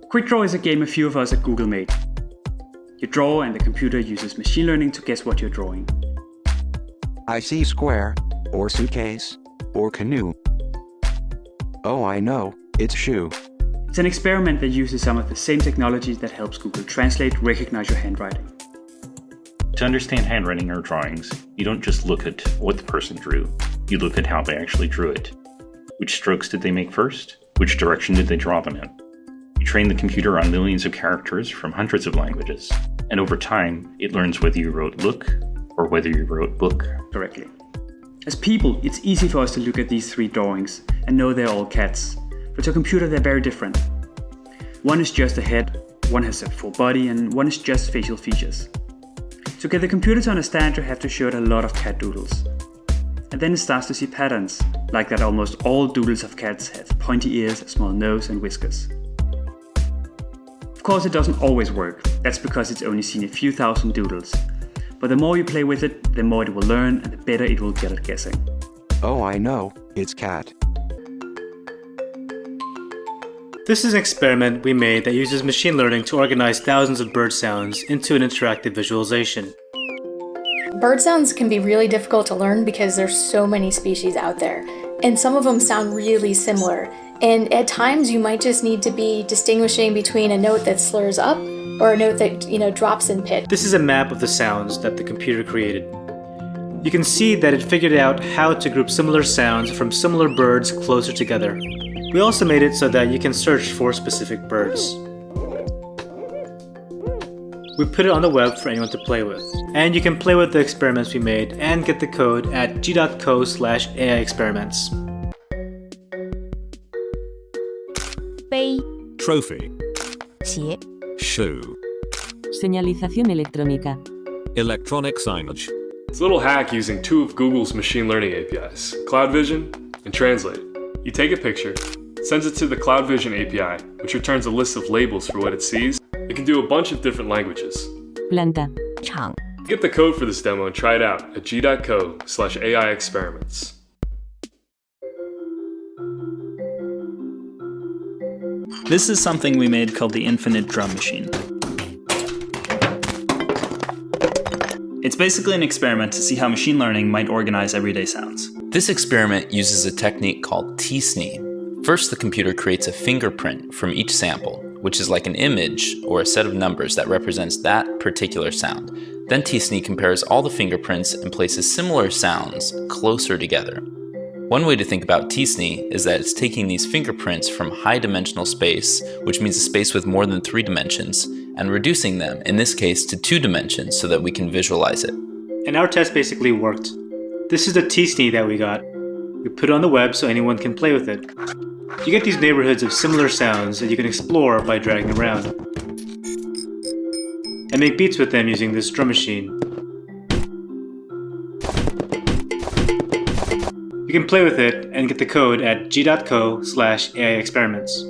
Quick Draw is a game a few of us at Google made. You draw and the computer uses machine learning to guess what you're drawing. I see square, or suitcase, or canoe. Oh, I know, it's shoe. It's an experiment that uses some of the same technology that helps Google Translate recognize your handwriting. To understand handwriting or drawings, you don't just look at what the person drew, you look at how they actually drew it. Which strokes did they make first? Which direction did they draw them in? You train the computer on millions of characters from hundreds of languages, and over time, it learns whether you wrote look or whether you wrote book correctly. As people, it's easy for us to look at these three drawings and know they're all cats, but to a computer they're very different. One is just a head, one has a full body, and one is just facial features. To get the computer to understand, you have to show it a lot of cat doodles. And then it starts to see patterns, like that almost all doodles of cats have pointy ears, a small nose, and whiskers. Of course, it doesn't always work. That's because it's only seen a few thousand doodles. But the more you play with it, the more it will learn and the better it will get at guessing. Oh, I know, it's cat. This is an experiment we made that uses machine learning to organize thousands of bird sounds into an interactive visualization. Bird sounds can be really difficult to learn because there's so many species out there, and some of them sound really similar. And at times you might just need to be distinguishing between a note that slurs up or a note that, drops in pitch. This is a map of the sounds that the computer created. You can see that it figured out how to group similar sounds from similar birds closer together. We also made it so that you can search for specific birds. We put it on the web for anyone to play with. And you can play with the experiments we made and get the code at g.co/AI-experiments. Trophy. 鞋 Shoe. Señalización electrónica. Electronic signage. It's a little hack using two of Google's machine learning APIs, Cloud Vision and Translate. You take a picture, sends it to the Cloud Vision API, which returns a list of labels for what it sees. It can do a bunch of different languages. Planta. 场 Get the code for this demo and try it out at g.co/AI-experiments. This is something we made called the Infinite Drum Machine. It's basically an experiment to see how machine learning might organize everyday sounds. This experiment uses a technique called T-SNE. First, the computer creates a fingerprint from each sample, which is like an image or a set of numbers that represents that particular sound. Then T-SNE compares all the fingerprints and places similar sounds closer together. One way to think about T-SNE is that it's taking these fingerprints from high-dimensional space, which means a space with more than 3 dimensions, and reducing them, in this case, to 2 dimensions so that we can visualize it. And our test basically worked. This is the T-SNE that we got. We put it on the web so anyone can play with it. You get these neighborhoods of similar sounds that you can explore by dragging around. And make beats with them using this drum machine. You can play with it and get the code at g.co/AI-experiments.